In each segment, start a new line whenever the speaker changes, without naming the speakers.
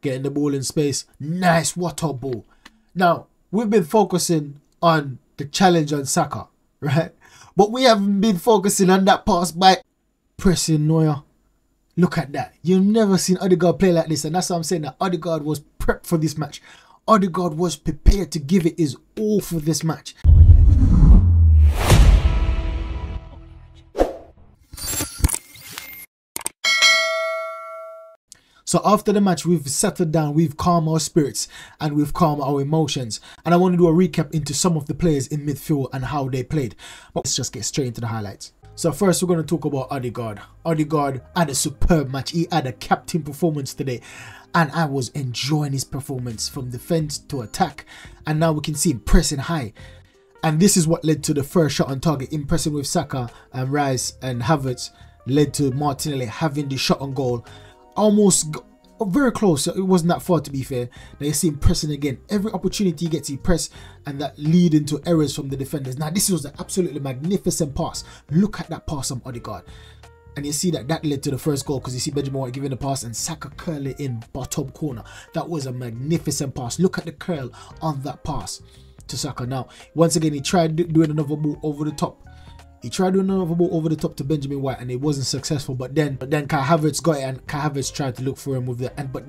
getting the ball in space. Nice, what a ball. Now, we've been focusing on the challenge on Saka, right? But we haven't been focusing on that pass by pressing Neuer. Look at that. You've never seen Odegaard play like this, and that's why I'm saying that Odegaard was prepped for this match. Odegaard was prepared to give it his all for this match. So after the match, we've settled down, we've calmed our spirits, and we've calmed our emotions. And I want to do a recap into some of the players in midfield and how they played. But let's just get straight into the highlights. So first, we're going to talk about Odegaard. Odegaard had a superb match. He had a captain performance today. And I was enjoying his performance from defense to attack. And now we can see him pressing high. And this is what led to the first shot on target. Impressing with Saka and Rice and Havertz led to Martinelli having the shot on goal. Almost very close. It wasn't that far, to be fair. Now you see him pressing again. Every opportunity he gets, he press, and that lead into errors from the defenders. Now this was an absolutely magnificent pass. Look at that pass from Odegaard. And you see that led to the first goal, because you see Benjamin White giving the pass and Saka curl it in bottom corner. That was a magnificent pass. Look at the curl on that pass to Saka. Now, once again, he tried doing another ball over the top. He tried doing another ball over the top to Benjamin White, and it wasn't successful. But then Kai Havertz got it, and Kai Havertz tried to look for him with it. But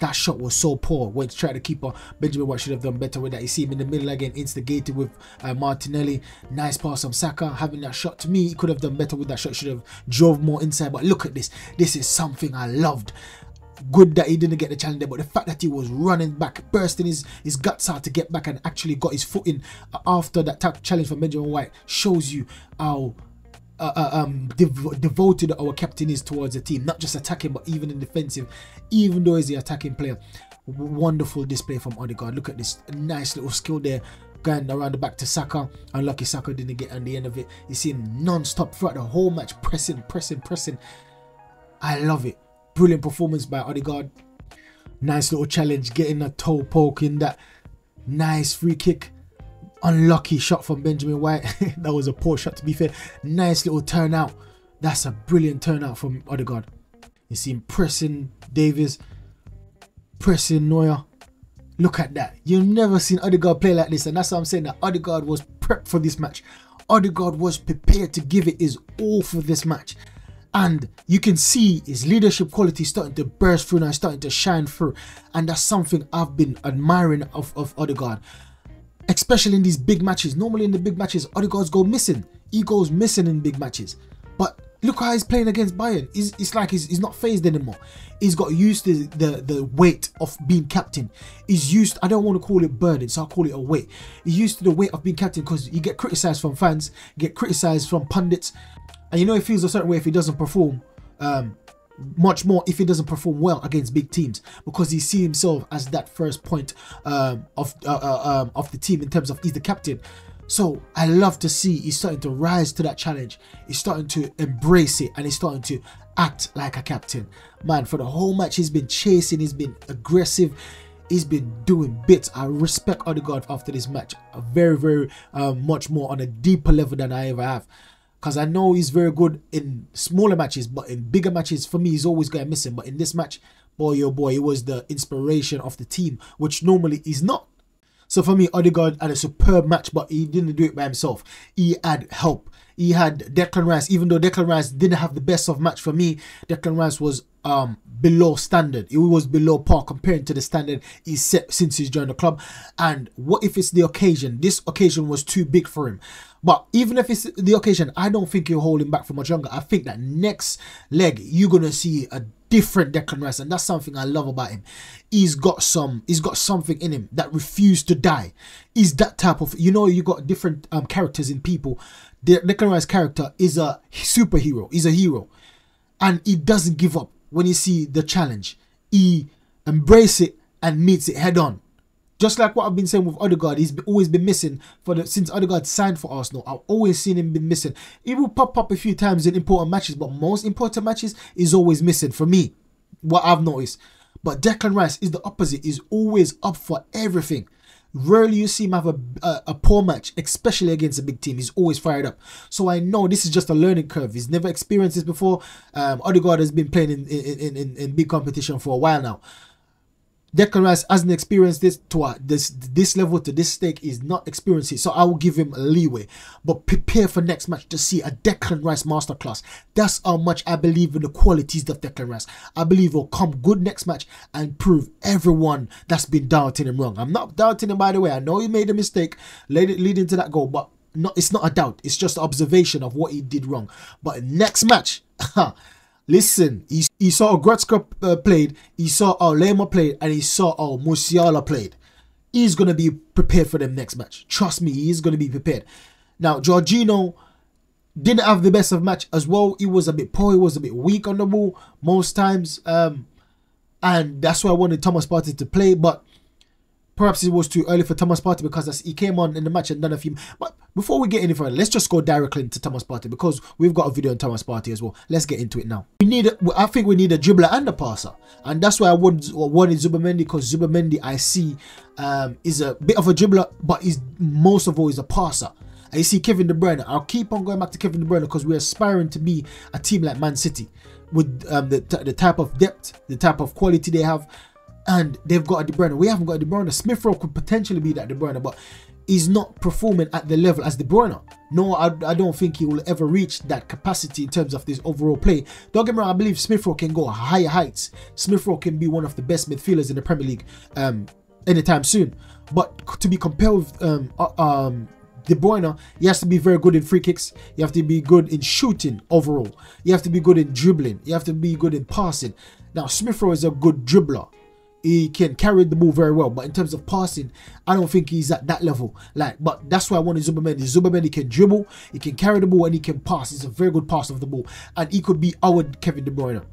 that shot was so poor. When he tried to keep on, Benjamin White should have done better with that. You see him in the middle again, instigated with Martinelli. Nice pass from Saka, having that shot. To me, he could have done better with that shot. Should have drove more inside. But look at this. This is something I loved. Good that he didn't get the challenge there, but the fact that he was running back, bursting his guts out to get back and actually got his foot in after that challenge from Benjamin White shows you how devoted our captain is towards the team, not just attacking but even in defensive, even though he's the attacking player. Wonderful display from Odegaard. Look at this nice little skill there, going around the back to Saka. Unlucky Saka didn't get on the end of it. You see him non-stop throughout the whole match, pressing. I love it. Brilliant performance by Odegaard. Nice little challenge, getting a toe poke in that. Nice free kick. Unlucky shot from Benjamin White. That was a poor shot, to be fair. Nice little turnout. That's a brilliant turnout from Odegaard. You see him pressing Davies, pressing Neuer. Look at that. You've never seen Odegaard play like this, and that's why I'm saying that Odegaard was prepped for this match. Odegaard was prepared to give it his all for this match. And you can see his leadership quality starting to burst through now, starting to shine through. And that's something I've been admiring of Odegaard. Especially in these big matches. Normally in the big matches, Odegaard's go missing. He goes missing in big matches. But look how he's playing against Bayern. It's like he's not phased anymore. He's got used to the weight of being captain. He's used, I don't want to call it burden, so I'll call it a weight. He's used to the weight of being captain, because you get criticised from fans, you get criticised from pundits. And you know, he feels a certain way if he doesn't perform, much more if he doesn't perform well against big teams, because he sees himself as that first point of the team in terms of he's the captain. So I love to see he's starting to rise to that challenge. He's starting to embrace it, and he's starting to act like a captain. Man, for the whole match, he's been chasing, he's been aggressive, he's been doing bits. I respect Odegaard after this match very much more on a deeper level than I ever have. Because I know he's very good in smaller matches, but in bigger matches, for me, he's always going missing. But in this match, boy, oh boy, he was the inspiration of the team, which normally he's not. So for me, Odegaard had a superb match, but he didn't do it by himself. He had help. He had Declan Rice. Even though Declan Rice didn't have the best of match for me, Declan Rice was below standard. He was below par compared to the standard he's set since he's joined the club. And what if it's the occasion? This occasion was too big for him. But even if it's the occasion, I don't think you're holding back for much longer. I think that next leg, you're going to see a different Declan Rice, and that's something I love about him. He's got something in him that refused to die. He's that type of, you know, you got different characters in people. The Declan Rice character is a superhero. He's a hero, and he doesn't give up when you see the challenge. He embraces it and meets it head on. Just like what I've been saying with Odegaard, he's always been missing since Odegaard signed for Arsenal. I've always seen him been missing. He will pop up a few times in important matches, but most important matches is always missing for me, what I've noticed. But Declan Rice is the opposite. He's always up for everything. Rarely you see him have a poor match, especially against a big team. He's always fired up. So I know this is just a learning curve. He's never experienced this before. Odegaard has been playing in big competition for a while now. Declan Rice hasn't experienced this to this level, to this stake. Is not experienced it, so I will give him a leeway. But prepare for next match to see a Declan Rice masterclass. That's how much I believe in the qualities of Declan Rice. I believe he'll come good next match and prove everyone that's been doubting him wrong. I'm not doubting him, by the way. I know he made a mistake leading to that goal, but it's not a doubt. It's just observation of what he did wrong. But next match, listen, he saw how Goretzka played, he saw how Lema played, and he saw how Musiala played. He's going to be prepared for them next match. Trust me, he's going to be prepared. Now, Jorginho didn't have the best of match as well. He was a bit poor, he was a bit weak on the ball most times. And that's why I wanted Thomas Partey to play, but perhaps it was too early for Thomas Partey because he came on in the match and done a few. But before we get any further, let's just go directly into Thomas Partey because we've got a video on Thomas Partey as well. Let's get into it now. I think we need a dribbler and a passer, and that's why I wanted Zubimendi, because Zubimendi I see is a bit of a dribbler, but is most of all is a passer. And you see Kevin De Bruyne. I'll keep on going back to Kevin De Bruyne because we're aspiring to be a team like Man City with the type of depth, the type of quality they have. And they've got a De Bruyne. We haven't got a De Bruyne. Smith Rowe could potentially be that De Bruyne, but he's not performing at the level as De Bruyne. No, I don't think he will ever reach that capacity in terms of this overall play. Don't get me wrong, I believe Smith Rowe can go higher heights. Smith Rowe can be one of the best midfielders in the Premier League anytime soon. But to be compared with De Bruyne, you have to be very good in free kicks. You have to be good in shooting overall. You have to be good in dribbling. You have to be good in passing. Now, Smith Rowe is a good dribbler. He can carry the ball very well, but in terms of passing, I don't think he's at that level. But that's why I wanted Zubimendi. Zubimendi can dribble, he can carry the ball, and he can pass. He's a very good passer of the ball, and he could be our Kevin De Bruyne.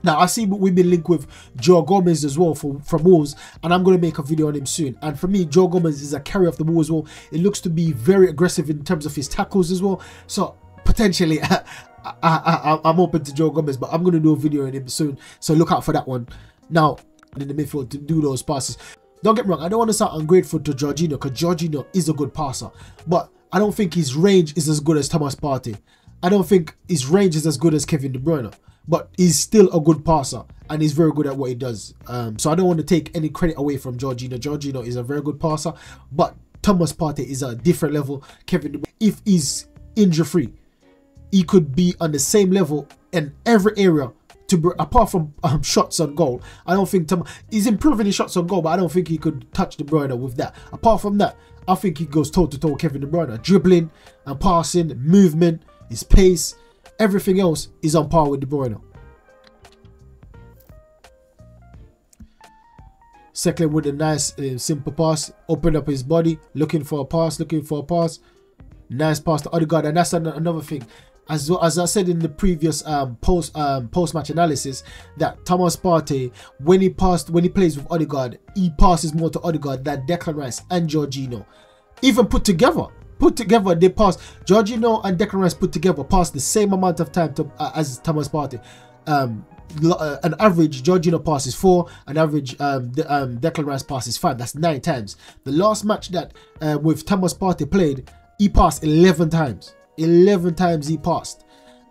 Now, I see we've been linked with Joe Gomez as well from Wolves, and I'm going to make a video on him soon. And for me, Joe Gomez is a carrier of the ball as well. It looks to be very aggressive in terms of his tackles as well. So potentially, I'm open to Joe Gomez, but I'm going to do a video on him soon. So look out for that one. Now, in the midfield to do those passes. Don't get me wrong, I don't want to sound ungrateful to Jorginho because Jorginho is a good passer, but I don't think his range is as good as Thomas Partey. I don't think his range is as good as Kevin De Bruyne, but he's still a good passer and he's very good at what he does. So I don't want to take any credit away from Jorginho. Jorginho is a very good passer, but Thomas Partey is a different level. Kevin De Bruyne, if he's injury free, he could be on the same level in every area. Apart from shots on goal, I don't think he's improving his shots on goal, but I don't think he could touch De Bruyne with that. Apart from that, I think he goes toe to toe Kevin De Bruyne. Dribbling and passing, movement, his pace, everything else is on par with De Bruyne. Second with a nice simple pass, opened up his body, looking for a pass. Nice pass to Odegaard, and that's another thing. As I said in the previous post-match analysis, that Thomas Partey, when he plays with Odegaard, he passes more to Odegaard than Declan Rice and Jorginho. Even put together, they pass. Jorginho and Declan Rice put together pass the same amount of time as Thomas Partey. An average Jorginho passes 4, an average Declan Rice passes 5. That's 9 times. The last match that with Thomas Partey played, he passed 11 times. 11 times he passed,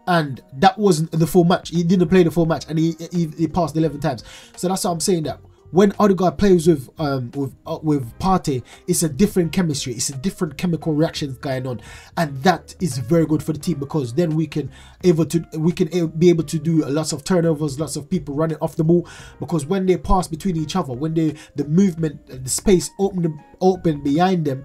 and that wasn't the full match. He didn't play the full match, and he passed 11 times. So that's what I'm saying, that when Odegaard plays with Partey, it's a different chemistry, it's a different chemical reactions going on, and that is very good for the team because then we can be able to do lots of turnovers, lots of people running off the ball, because when they pass between each other, when the movement, the space open behind them,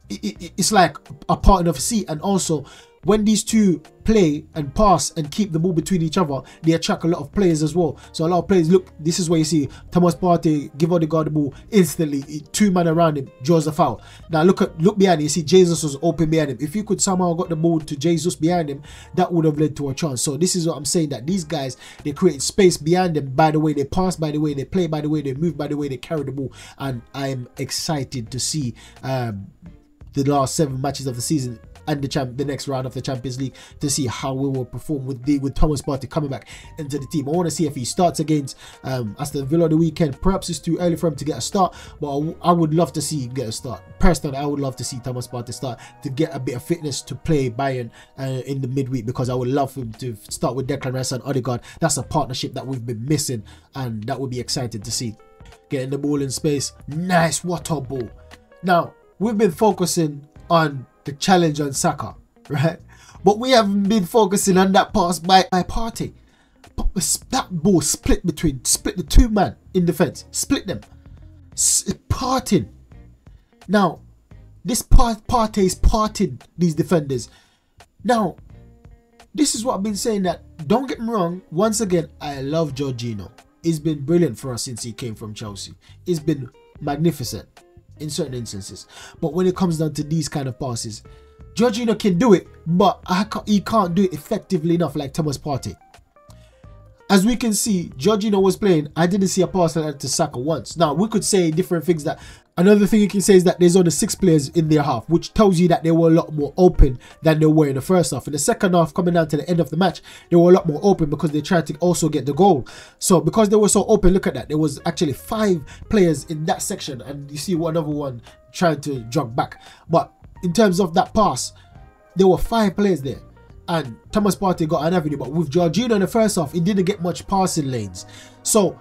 it's like a part of a sea. And also when these two play and pass and keep the ball between each other, they attract a lot of players as well. So a lot of players, look, this is where you see Thomas Partey give Odegaard the ball instantly, 2 men around him, draws a foul. Now look behind him, you see Jesus was open behind him. If you could somehow got the ball to Jesus behind him, that would have led to a chance. So this is what I'm saying, that these guys, they create space behind them by the way they pass, by the way they play, by the way they move, by the way they carry the ball. And I'm excited to see the last 7 matches of the season. and the next round of the Champions League to see how we will perform with Thomas Partey coming back into the team. I want to see if he starts against Aston Villa the weekend. Perhaps it's too early for him to get a start, but I would love to see him get a start. Personally, I would love to see Thomas Partey start to get a bit of fitness to play Bayern in the midweek, because I would love him to start with Declan Rice and Odegaard. That's a partnership that we've been missing, and that would be exciting to see. Getting the ball in space. Nice water ball. Now, we've been focusing on the challenge on Saka, right? But we haven't been focusing on that pass by Partey. That ball split the two man in defense. Split them. Parting. Now, this Partey is parting these defenders. Now, this is what I've been saying, that don't get me wrong, once again, I love Jorginho. He's been brilliant for us since he came from Chelsea. He's been magnificent in certain instances. But when it comes down to these kind of passes, Jorginho can do it, but he can't do it effectively enough like Thomas Partey. As we can see, Jorginho was playing. I didn't see a pass like that to Saka once. Now, we could say different things. That another thing you can say is that there's only 6 players in their half, which tells you that they were a lot more open than they were in the first half. In the second half, coming down to the end of the match, they were a lot more open because they tried to also get the goal. So because they were so open, look at that. There was actually 5 players in that section, and you see another one trying to jog back. But in terms of that pass, there were 5 players there. And Thomas Partey got an avenue, but with Jorginho in the first half, he didn't get much passing lanes. So,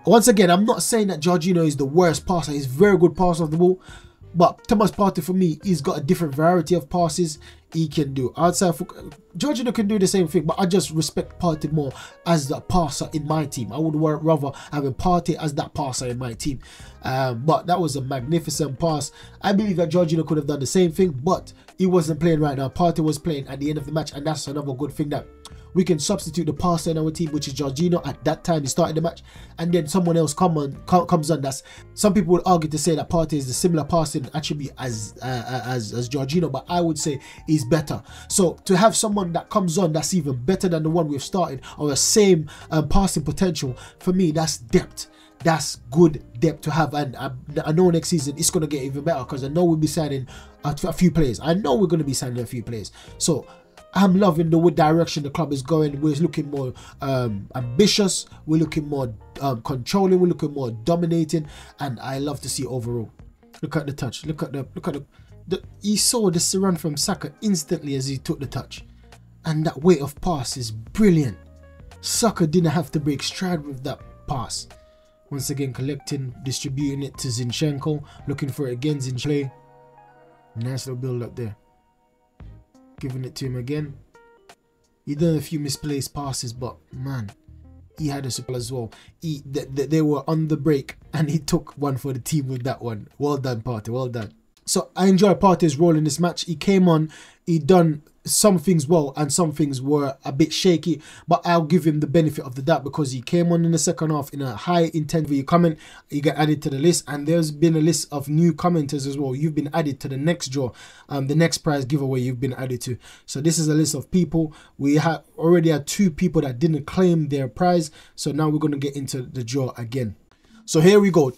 once again, I'm not saying that Jorginho is the worst passer. He's a very good passer of the ball. But Thomas Partey, for me, he's got a different variety of passes he can do. Outside, Jorginho can do the same thing, but I just respect Partey more as the passer in my team. I would rather have Partey as that passer in my team. But that was a magnificent pass. I believe that Jorginho could have done the same thing, but he wasn't playing right now. Partey was playing at the end of the match, and that's another good thing, that we can substitute the passer in our team, which is Jorginho. At that time, he started the match, and then someone else comes on. That's, some people would argue to say that Partey is the similar passing attribute as Jorginho, but I would say he's better. So to have someone that comes on that's even better than the one we've started, or the same passing potential, for me, that's depth. That's good depth to have, and I know next season it's going to get even better, because I know we'll be signing a few players. I know we're going to be signing a few players. So I'm loving the direction the club is going. We're looking more ambitious. We're looking more controlling. We're looking more dominating, and I love to see overall. Look at the touch. Look at the. He saw the run from Saka instantly as he took the touch, and that weight of pass is brilliant. Saka didn't have to break stride with that pass. Once again, collecting, distributing it to Zinchenko, looking for it again. Zinchenko, nice little build up there. Giving it to him again. He done a few misplaced passes, but man, he had a support as well. They were on the break, and he took one for the team with that one. Well done, Partey. Well done. So I enjoy Partey's role in this match. He came on, he done some things well, and some things were a bit shaky, but I'll give him the benefit of the doubt, because he came on in the second half in a high intensity comment. He got added to the list, and there's been a list of new commenters as well. You've been added to the next draw, the next prize giveaway you've been added to. So this is a list of people. We have already had 2 people that didn't claim their prize, so now we're going to get into the draw again. So here we go.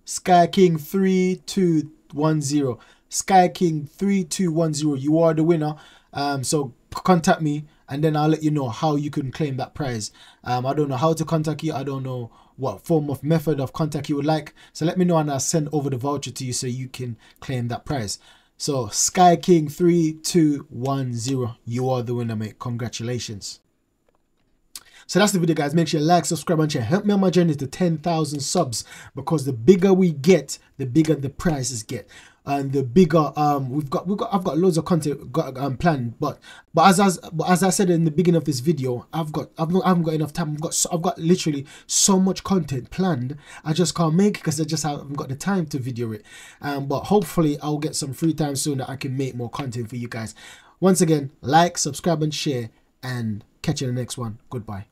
Sky King 3210. Sky King 3210. You are the winner. So contact me, and then I'll let you know how you can claim that prize. I don't know how to contact you. I don't know what form of method of contact you would like. So let me know, and I'll send over the voucher to you so you can claim that prize. So Sky King 3210, you are the winner, mate. Congratulations. So that's the video, guys. Make sure you like, subscribe, and share. Help me on my journey to 10,000 subs, because the bigger we get, the bigger the prizes get, and the bigger I've got loads of content planned. But as I said in the beginning of this video, I haven't got enough time. I've got literally so much content planned. I just can't make it because I just haven't got the time to video it. But hopefully I'll get some free time soon that I can make more content for you guys. Once again, like, subscribe, and share, and catch you in the next one. Goodbye.